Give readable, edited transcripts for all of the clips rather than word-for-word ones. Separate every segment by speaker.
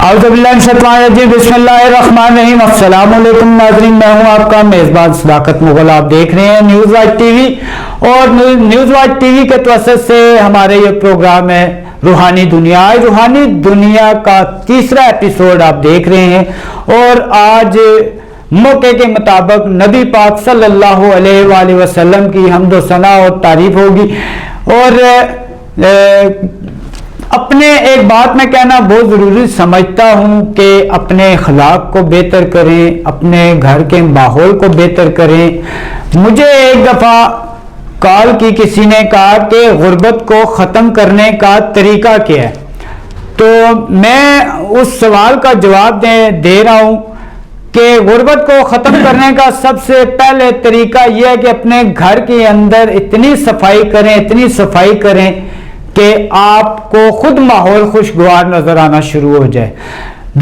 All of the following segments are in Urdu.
Speaker 1: اعوذ باللہ من الشیطان الرجیم، بسم اللہ الرحمن الرحیم۔ السلام علیکم ناظرین، میں ہوں آپ کا میزبان صداقت مغل۔ آپ دیکھ رہے ہیں نیوز واچ ٹی وی، اور نیوز واچ ٹی وی کے توسط سے ہمارے یہ پروگرام ہے روحانی دنیا۔ روحانی دنیا کا تیسرا ایپیسوڈ آپ دیکھ رہے ہیں، اور آج موقع کے مطابق نبی پاک صلی اللہ علیہ وآلہ وسلم کی حمد و ثنا اور تعریف ہوگی۔ اور اپنے ایک بات میں کہنا بہت ضروری سمجھتا ہوں کہ اپنے اخلاق کو بہتر کریں، اپنے گھر کے ماحول کو بہتر کریں۔ مجھے ایک دفعہ کال کی کسی نے کہا کہ غربت کو ختم کرنے کا طریقہ کیا ہے، تو میں اس سوال کا جواب دے رہا ہوں کہ غربت کو ختم کرنے کا سب سے پہلے طریقہ یہ ہے کہ اپنے گھر کے اندر اتنی صفائی کریں کہ آپ کو خود ماحول خوشگوار نظر آنا شروع ہو جائے۔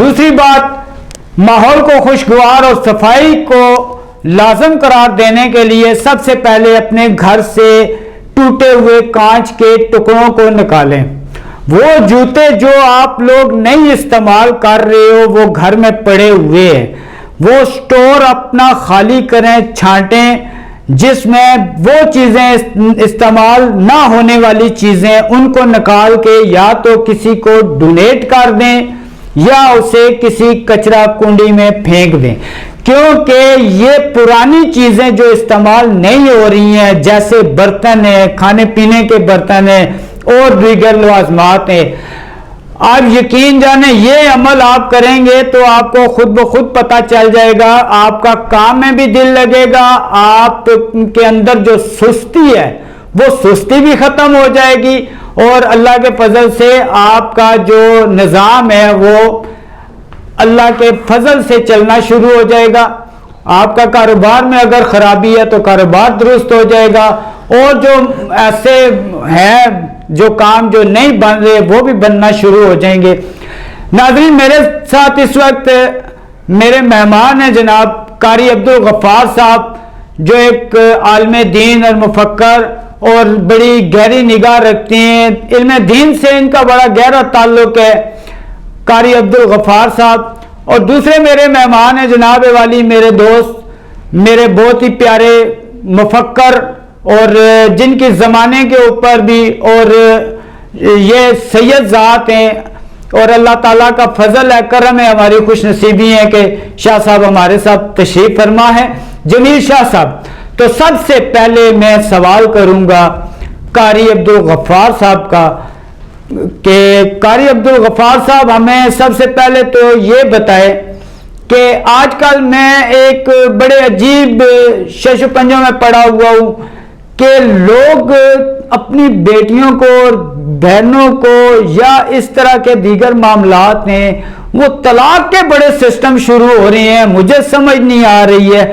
Speaker 1: دوسری بات، ماحول کو خوشگوار اور صفائی کو لازم قرار دینے کے لیے سب سے پہلے اپنے گھر سے ٹوٹے ہوئے کانچ کے ٹکڑوں کو نکالیں۔ وہ جوتے جو آپ لوگ نہیں استعمال کر رہے ہو، وہ گھر میں پڑے ہوئے ہیں، وہ اسٹور اپنا خالی کریں، چھانٹیں، جس میں وہ چیزیں استعمال نہ ہونے والی چیزیں ان کو نکال کے یا تو کسی کو ڈونیٹ کر دیں یا اسے کسی کچرا کنڈی میں پھینک دیں، کیونکہ یہ پرانی چیزیں جو استعمال نہیں ہو رہی ہیں، جیسے برتن ہیں، کھانے پینے کے برتن ہیں اور دیگر لوازمات ہیں، آپ یقین جانیں یہ عمل آپ کریں گے تو آپ کو خود بخود پتہ چل جائے گا، آپ کا کام میں بھی دل لگے گا، آپ کے اندر جو سستی ہے وہ سستی بھی ختم ہو جائے گی، اور اللہ کے فضل سے آپ کا جو نظام ہے وہ اللہ کے فضل سے چلنا شروع ہو جائے گا۔ آپ کا کاروبار میں اگر خرابی ہے تو کاروبار درست ہو جائے گا، اور جو ایسے ہیں جو کام جو نہیں بن رہے وہ بھی بننا شروع ہو جائیں گے۔ ناظرین، میرے ساتھ اس وقت میرے مہمان ہیں جناب قاری عبدالغفار صاحب، جو ایک عالم دین اور مفکر اور بڑی گہری نگاہ رکھتے ہیں، علم دین سے ان کا بڑا گہرا تعلق ہے، قاری عبدالغفار صاحب۔ اور دوسرے میرے مہمان ہیں جناب والی، میرے دوست، میرے بہت ہی پیارے مفکر، اور جن کی زمانے کے اوپر بھی اور یہ سید ذات ہیں، اور اللہ تعالیٰ کا فضل ہے، کرم ہے، ہماری خوش نصیبی ہے کہ شاہ صاحب ہمارے ساتھ تشریف فرما ہے، جمیل شاہ صاحب۔ تو سب سے پہلے میں سوال کروں گا قاری عبدالغفار صاحب کا کہ قاری عبدالغفار صاحب ہمیں سب سے پہلے تو یہ بتائے کہ آج کل میں ایک بڑے عجیب شش و پنجوں میں پڑا ہوا ہوں کہ لوگ اپنی بیٹیوں کو اور بہنوں کو یا اس طرح کے دیگر معاملات ہیں، وہ طلاق کے بڑے سسٹم شروع ہو رہے ہیں۔ مجھے سمجھ نہیں آ رہی ہے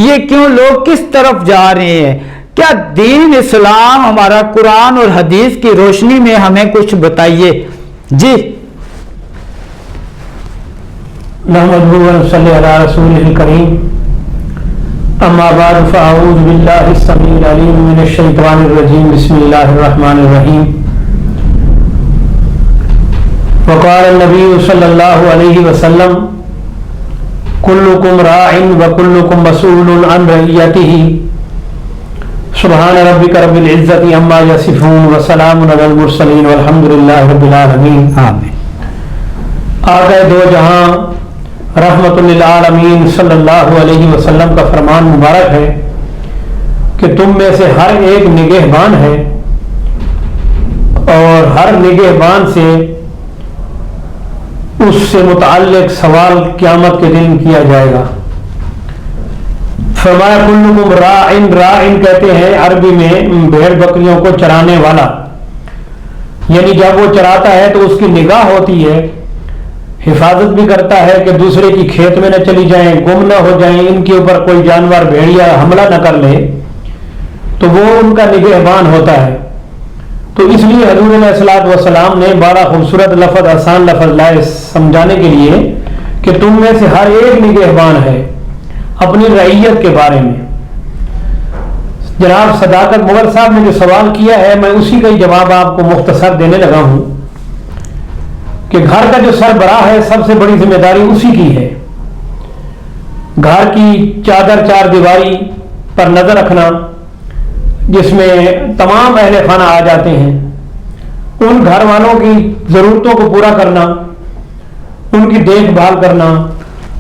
Speaker 1: یہ کیوں، لوگ کس طرف جا رہے ہیں؟ کیا دین اسلام، ہمارا قرآن اور حدیث کی روشنی میں ہمیں کچھ بتائیے جی۔
Speaker 2: نحمدہ و نصلی علی رسولہ الکریم، اما بعد فاعوذ باللہ السمیع العلیم من الشیطان الرجیم، بسم اللہ الرحمن الرحیم۔ وقال النبی صلی اللہ علیہ وسلم کلکم راع وکلکم مسئول عن رعیتہ، سبحان ربک رب العزت عما یصفون وسلام علی المرسلین والحمد للہ رب العالمین، آمین۔ آقا دو جہاں رحمت للعالمین صلی اللہ علیہ وسلم کا فرمان مبارک ہے کہ تم میں سے ہر ایک نگہبان ہے، اور ہر نگہبان سے اس سے متعلق سوال قیامت کے دن کیا جائے گا۔ فرمایا کلکم راعن، راعن کہتے ہیں عربی میں بھیڑ بکریوں کو چرانے والا، یعنی جب وہ چراتا ہے تو اس کی نگاہ ہوتی ہے، حفاظت بھی کرتا ہے کہ دوسرے کی کھیت میں نہ چلی جائیں، گم نہ ہو جائیں، ان کے اوپر کوئی جانور بھیڑیا حملہ نہ کر لے، تو وہ ان کا نگہبان ہوتا ہے۔ تو اس لیے حضور علیہ الصلوۃ والسلام نے بڑا خوبصورت لفظ، آسان لفظ لائے سمجھانے کے لیے کہ تم میں سے ہر ایک نگہبان ہے اپنی رعیت کے بارے میں۔ جناب صداقت مغل صاحب نے جو سوال کیا ہے، میں اسی کا ہی جواب آپ کو مختصر دینے لگا ہوں کہ گھر کا جو سربراہ ہے سب سے بڑی ذمہ داری اسی کی ہے. گھر کی چادر چار دیواری پر نظر رکھنا، جس میں تمام اہل خانہ آ جاتے ہیں، ان گھر والوں کی ضرورتوں کو پورا کرنا، ان کی دیکھ بھال کرنا،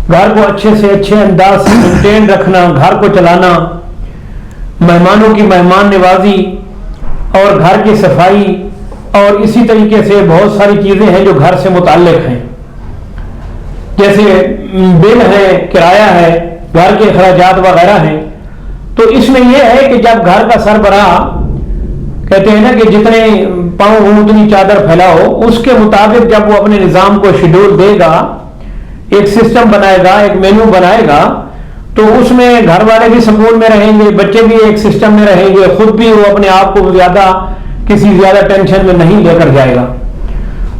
Speaker 2: گھر کو اچھے سے اچھے انداز سے مینٹین رکھنا، گھر کو چلانا، مہمانوں کی مہمان نوازی اور گھر کی صفائی، اور اسی طریقے سے بہت ساری چیزیں ہیں جو گھر سے متعلق ہیں، جیسے بل ہے، کرایہ ہے، گھر کے اخراجات وغیرہ ہیں. تو اس میں یہ ہے کہ جب گھر کا سربراہ کہتے ہیں نا کہ جتنے پاؤں ہوں اتنی چادر پھیلاؤ، اس کے مطابق جب وہ اپنے نظام کو شیڈول دے گا، ایک سسٹم بنائے گا، ایک مینو بنائے گا، تو اس میں گھر والے بھی سکون میں رہیں گے، بچے بھی ایک سسٹم میں رہیں گے، خود بھی وہ اپنے آپ کو کسی زیادہ ٹینشن میں نہیں لے کر جائے گا.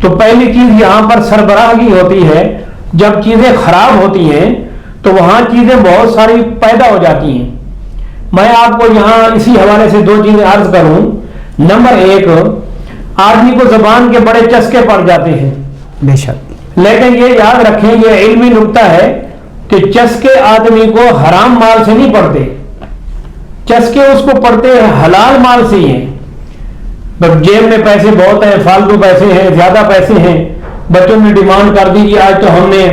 Speaker 2: تو پہلی چیز یہاں پر سربراہ کی ہوتی ہے. جب چیزیں خراب ہوتی ہیں تو وہاں چیزیں بہت ساری پیدا ہو جاتی ہیں. میں آپ کو یہاں اسی حوالے سے دو چیزیں عرض کروں. نمبر ایک، آدمی کو زبان کے بڑے چسکے پڑ جاتے ہیں،
Speaker 1: بے شک،
Speaker 2: لیکن یہ یاد رکھیں، یہ علمی نکتہ ہے کہ چسکے آدمی کو حرام مال سے نہیں پڑتے، چسکے اس کو پڑتے ہیں حلال مال سے ہی ہیں. جیب میں پیسے بہت ہیں، فالتو پیسے ہیں، زیادہ پیسے ہیں، بچوں نے ڈیمانڈ کر دی کہ آج تو ہم نے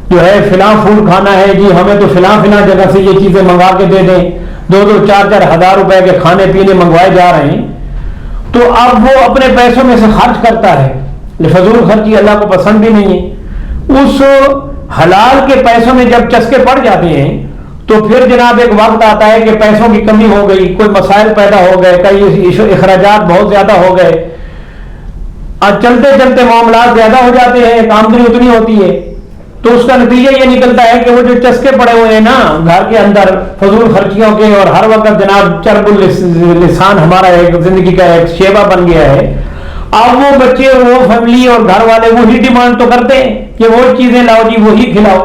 Speaker 2: جو ہے فلاں فوڈ کھانا ہے جی، ہمیں تو فلاں جگہ سے یہ چیزیں منگوا کے دے دیں، 2-4 ہزار روپے کے کھانے پینے منگوائے جا رہے ہیں. تو اب وہ اپنے پیسوں میں سے خرچ کرتا ہے، فضول خرچی اللہ کو پسند بھی نہیں ہے. اس حلال کے پیسوں میں جب چسکے پڑ جاتے ہیں تو پھر جناب ایک وقت آتا ہے کہ پیسوں کی کمی ہو گئی، کوئی مسائل پیدا ہو گئے، کئی اخراجات بہت زیادہ ہو گئے، اور چلتے چلتے معاملات زیادہ ہو جاتے ہیں، آمدنی اتنی ہوتی ہے، تو اس کا نتیجہ یہ نکلتا ہے کہ وہ جو چسکے پڑے ہوئے ہیں نا گھر کے اندر فضول خرچیوں کے، اور ہر وقت جناب چرب اللسان ہمارا ایک زندگی کا ایک شیبہ بن گیا ہے. اب وہ بچے، وہ فیملی اور گھر والے وہی ڈیمانڈ تو کرتے ہیں کہ وہ چیزیں لاؤ جی، وہی کھلاؤ.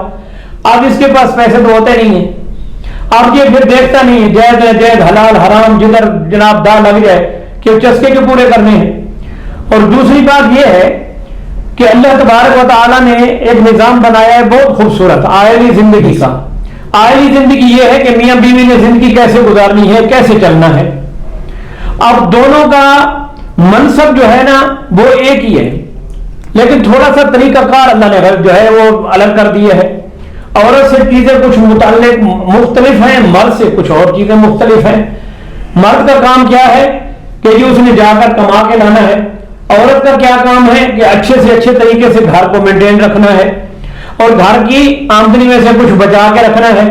Speaker 2: اب اس کے پاس پیسے تو ہوتے نہیں ہیں، اب یہ پھر دیکھتا نہیں ہے جائز حلال حرام جدھر جناب دا لگ جائے کہ چسکے کے پورے کرنے ہیں. اور دوسری بات یہ ہے کہ اللہ تبارک و تعالیٰ نے ایک نظام بنایا ہے بہت خوبصورت آئلی زندگی کا. آئلی زندگی یہ ہے کہ میاں بیوی نے زندگی کیسے گزارنی ہے، کیسے چلنا ہے. اب دونوں کا منصب جو ہے نا وہ ایک ہی ہے، لیکن تھوڑا سا طریقہ کار اللہ نے جو ہے وہ الگ کر دیا ہے. عورت سے چیزیں کچھ متعلق مختلف ہیں، مرد سے کچھ اور چیزیں مختلف ہیں. مرد کا کام کیا ہے کہ جی اس نے جا کر کما کے لانا ہے. عورت کا کیا کام ہے کہ اچھے سے اچھے طریقے سے گھر کو مینٹین رکھنا ہے اور گھر کی آمدنی میں سے کچھ بچا کے رکھنا ہے.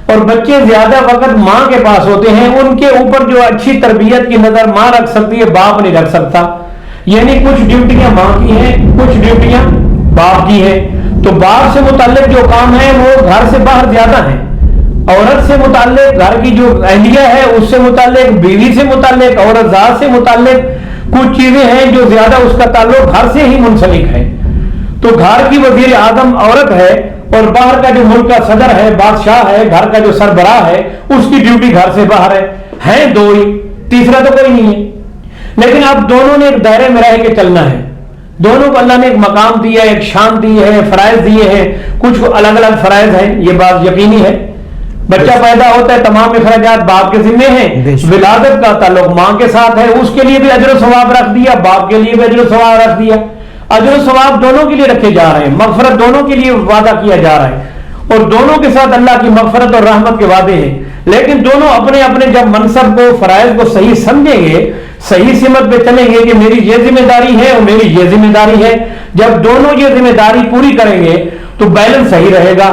Speaker 2: اور بچے زیادہ وقت ماں کے پاس ہوتے ہیں، ان کے اوپر جو اچھی تربیت کی نظر ماں رکھ سکتی ہے باپ نہیں رکھ سکتا. یعنی کچھ ڈیوٹیاں ماں کی ہیں، کچھ ڈیوٹیاں باپ کی ہیں. تو باپ سے متعلق جو کام ہے وہ گھر سے باہر زیادہ ہیں. عورت سے متعلق گھر کی جو اہلیہ ہے اس سے متعلق، بیوی سے متعلق، عورت ذات سے متعلق کچھ چیزیں ہیں جو زیادہ اس کا تعلق گھر سے ہی منسلک ہے. تو گھر کی وزیر اعظم عورت ہے اور باہر کا جو ملک کا صدر ہے، بادشاہ ہے، گھر کا جو سربراہ ہے، اس کی ڈیوٹی گھر سے باہر ہے دو ہی، تیسرا تو کوئی نہیں ہے. لیکن اب دونوں نے ایک دائرے میں رہ کے چلنا ہے. دونوں کو اللہ نے ایک مقام دیا ہے، ایک شان دی ہے، فرائض دیے ہیں. کچھ الگ الگ فرائض ہیں، یہ بات یقینی ہے. بچہ پیدا ہوتا ہے، تمام اخراجات باپ کے ذمہ ہیں. ولادت کا تعلق ماں کے ساتھ ہے، اس کے لیے بھی اجر و ثواب رکھ دیا، باپ کے لیے بھی اجر و ثواب رکھ دیا. اجر و ثواب دونوں کے لیے رکھے جا رہے ہیں، مغفرت دونوں کے لیے وعدہ کیا جا رہا ہے، اور دونوں کے ساتھ اللہ کی مغفرت اور رحمت کے وعدے ہیں. لیکن دونوں اپنے اپنے جب منصب کو، فرائض کو صحیح سمجھیں گے، صحیح سمت پہ چلیں گے کہ میری یہ ذمہ داری ہے اور میری یہ ذمہ داری ہے، جب دونوں یہ ذمہ داری پوری کریں گے تو بیلنس صحیح رہے گا.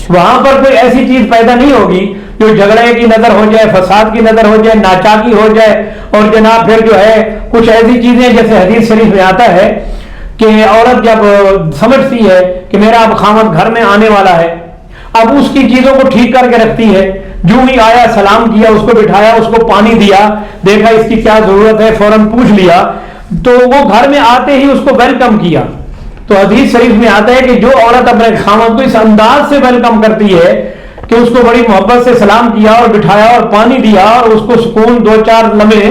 Speaker 2: وہاں پر کوئی ایسی چیز پیدا نہیں ہوگی جو جھگڑے کی نظر ہو جائے، فساد کی نظر ہو جائے، ناچاکی ہو جائے، اور جناب پھر جو ہے کچھ ایسی چیزیں جیسے حدیث شریف میں آتا ہے کہ عورت جب سمجھتی ہے کہ میرا اب خاوند گھر میں آنے والا ہے، اب اس کی چیزوں کو ٹھیک کر کے رکھتی ہے. جو ہی آیا سلام کیا، اس کو بٹھایا، اس کو پانی دیا، دیکھا اس کی کیا ضرورت ہے، فوراً پوچھ لیا، تو وہ گھر میں آتے ہی اس کو ویلکم کیا. تو حدیث شریف میں آتا ہے کہ جو عورت اپنے خاوند کو اس انداز سے ویلکم کرتی ہے کہ اس کو بڑی محبت سے سلام کیا اور بٹھایا اور پانی دیا اور اس کو سکون 2-4 لمحے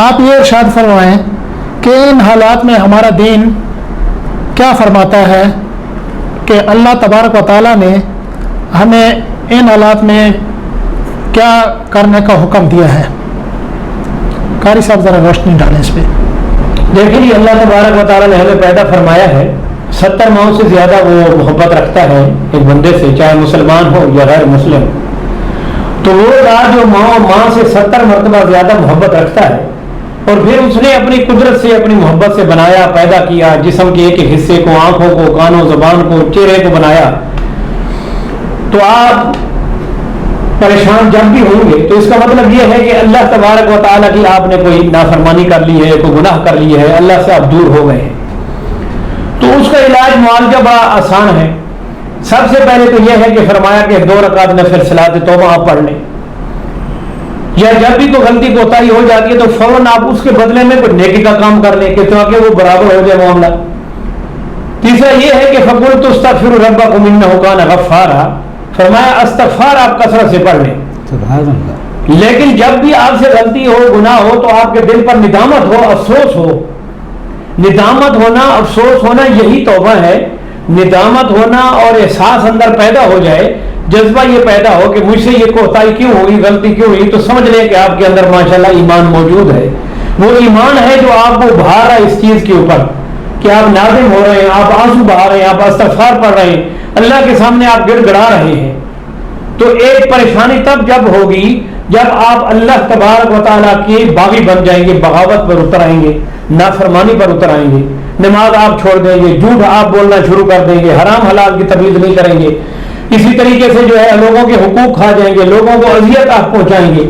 Speaker 3: آپ یہ ارشاد فرمائیں کہ ان حالات میں ہمارا دین کیا فرماتا ہے کہ اللہ تبارک و تعالیٰ نے ہمیں ان حالات میں کیا کرنے کا حکم دیا ہے؟ قاری صاحب ذرا روشنی ڈالیں اس پہ۔
Speaker 2: دیکھیں جی، اللہ تبارک و تعالیٰ نے ہمیں پیدا فرمایا ہے، 70 ماؤں سے زیادہ وہ محبت رکھتا ہے ایک بندے سے، چاہے مسلمان ہو یا غیر مسلم۔ تو وہ ذات جو ماں سے 70 مرتبہ زیادہ محبت رکھتا ہے، اور پھر اس نے اپنی قدرت سے، اپنی محبت سے بنایا، پیدا کیا، جسم کے ایک حصے کو، آنکھوں کو، کانوں، زبان کو، چہرے کو بنایا۔ تو آپ پریشان جب بھی ہوں گے تو اس کا مطلب یہ ہے کہ اللہ تبارک و تعالیٰ کی آپ نے کوئی نافرمانی کر لی ہے، کوئی گناہ کر لی ہے، اللہ سے آپ دور ہو گئے ہیں۔ تو اس کا علاج معالجہ بڑا آسان ہے۔ سب سے پہلے تو یہ ہے کہ فرمایا کہ 2 رکعت نفل صلاۃ توبہ آپ پڑھ لیں، یا جب بھی تو غلطی کوتاہی ہو جاتی ہے تو فوراً آپ اس کے بدلے میں کوئی نیکی کا کام کر لیں کہ تاکہ وہ برابر ہو جائے معاملہ۔ تیسرا یہ ہے کہ فقلت استغفروا ربکم انہ کان غفارا، فرمایا استغفار آپ کثرت سے پڑھ لیں۔
Speaker 1: سبحان اللہ۔
Speaker 2: لیکن جب بھی آپ سے غلطی ہو، گناہ ہو، تو آپ کے دل پر ندامت ہو، افسوس ہو۔ ندامت ہونا، افسوس ہونا، یہی توبہ ہے۔ ندامت ہونا اور احساس اندر پیدا ہو جائے، جذبہ یہ پیدا ہو کہ مجھ سے یہ کوتاہی کیوں ہوئی، غلطی کیوں ہوئی، تو سمجھ لیں کہ آپ کے اندر ماشاءاللہ ایمان موجود ہے۔ وہ ایمان ہے جو آپ کو بہا رہا ہے اس چیز کے اوپر کہ آپ نادم ہو رہے ہیں، آپ آنسو بہا رہے ہیں، آپ استغفار پڑھ رہے ہیں، اللہ کے سامنے آپ گڑ گڑا رہے ہیں۔ تو ایک پریشانی تب جب ہوگی جب آپ اللہ تبارک و تعالیٰ کے باغی بن جائیں گے، بغاوت پر اتر آئیں گے، نافرمانی پر اتر آئیں گے، نماز آپ چھوڑ دیں گے، جھوٹ آپ بولنا شروع کر دیں گے، حرام حلال کی تمیز نہیں کریں گے، اسی طریقے سے جو ہے لوگوں کے حقوق کھا جائیں گے، لوگوں کو اذیت آپ پہنچائیں گے،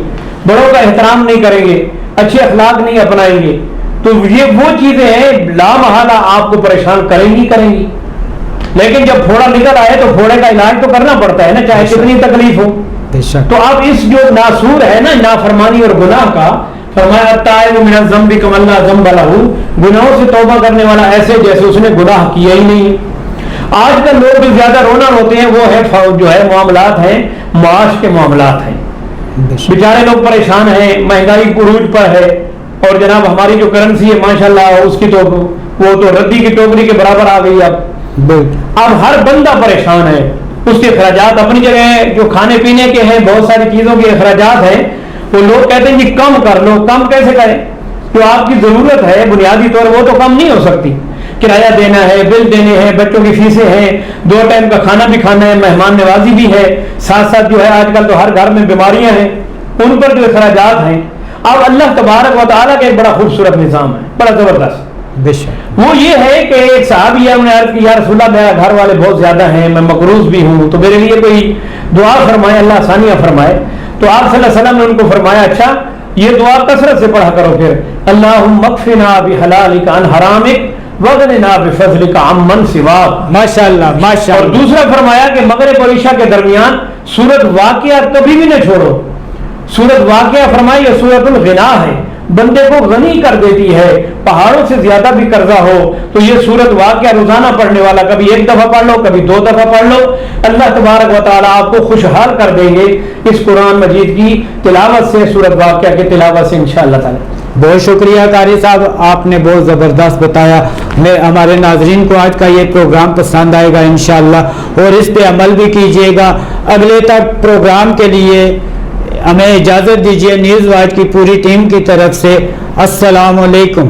Speaker 2: بڑوں کا احترام نہیں کریں گے، اچھے اخلاق نہیں اپنائیں گے، تو یہ وہ چیزیں ہیں لا محالہ آپ کو پریشان کریں گی۔ لیکن جب پھوڑا نکل آئے تو پھوڑے کا علاج تو کرنا پڑتا ہے نا، چاہے کتنی تکلیف ہو۔ تو اب اس جو ناسور ہے نا نافرمانی اور گناہ کا، فرمایا التائب من الذنب کمن لا ذنب لہ، گناہوں سے توبہ کرنے والا ایسے جیسے اس نے گناہ کیا ہی نہیں۔ آج کل لوگ جو زیادہ رونا روتے ہیں وہ ہے جو ہے معاملات ہیں، معاش کے معاملات ہیں، بیچارے لوگ پریشان ہیں، مہنگائی عروج پر ہے، اور جناب ہماری جو کرنسی ہے ماشاءاللہ اس کی تو وہ تو ردی کی ٹوکری کے برابر آ گئی۔ اب ہر بندہ پریشان ہے، اس کے اخراجات اپنی جگہ ہیں، جو کھانے پینے کے ہیں، بہت ساری چیزوں کے اخراجات ہیں، وہ لوگ کہتے ہیں جی کم کر لو۔ کم کیسے کریں؟ جو آپ کی ضرورت ہے بنیادی طور وہ تو کم نہیں ہو سکتی، کرایہ دینا ہے، بل دینے ہیں، بچوں کی فیسیں ہیں، 2 ٹائم کا کھانا بھی کھانا ہے، مہمان نوازی بھی ہے، ساتھ ساتھ جو ہے آج کل تو ہر گھر میں بیماریاں ہیں، ان پر جو اخراجات ہیں۔ اب اللہ تبارک و تعالیٰ کا ایک بڑا خوبصورت نظام ہے، بڑا زبردست۔ وہ یہ ہے کہ ایک صحابی نے عرض کی یا رسول اللہ میرا گھر والے بہت زیادہ ہیں، میں مقروض بھی ہوں، تو میرے لیے کوئی دعا فرمائے، اللہ آسانیاں فرمائے۔ تو آپ صلی اللہ علیہ وسلم نے ان کو فرمایا اچھا یہ دعا کثرت سے پڑھا کرو، پھر اللہم اکفنا بحلالک عن حرامک وغننا بفضلک عمن سواک۔
Speaker 1: ماشاءاللہ ماشاءاللہ۔
Speaker 2: اور دوسرا فرمایا کہ مغرب اور عشاء کے درمیان سورۃ واقعہ کبھی بھی نہ چھوڑو۔ سورۃ واقعہ فرمائی یہ سورۃ الغنا ہے، بندے کو غنی کر دیتی ہے، پہاڑوں سے زیادہ بھی قرضہ ہو تو یہ سورۃ واقعہ روزانہ پڑھنے والا کبھی 1 دفعہ پڑھ لو، کبھی 2 دفعہ پڑھ لو، اللہ تبارک و تعالیٰ آپ کو خوشحال کر دیں گے اس قرآن مجید کی تلاوت سے، سورۃ واقعہ کی تلاوت سے انشاءاللہ تعالی۔
Speaker 1: بہت شکریہ قاری صاحب، آپ نے بہت زبردست بتایا۔ ہمارے ناظرین کو آج کا یہ پروگرام پسند آئے گا انشاءاللہ، اور اس پہ عمل بھی کیجیے گا۔ اگلے تک پروگرام کے لیے ہمیں اجازت دیجیے، نیوز واچ کی پوری ٹیم کی طرف سے السلام علیکم۔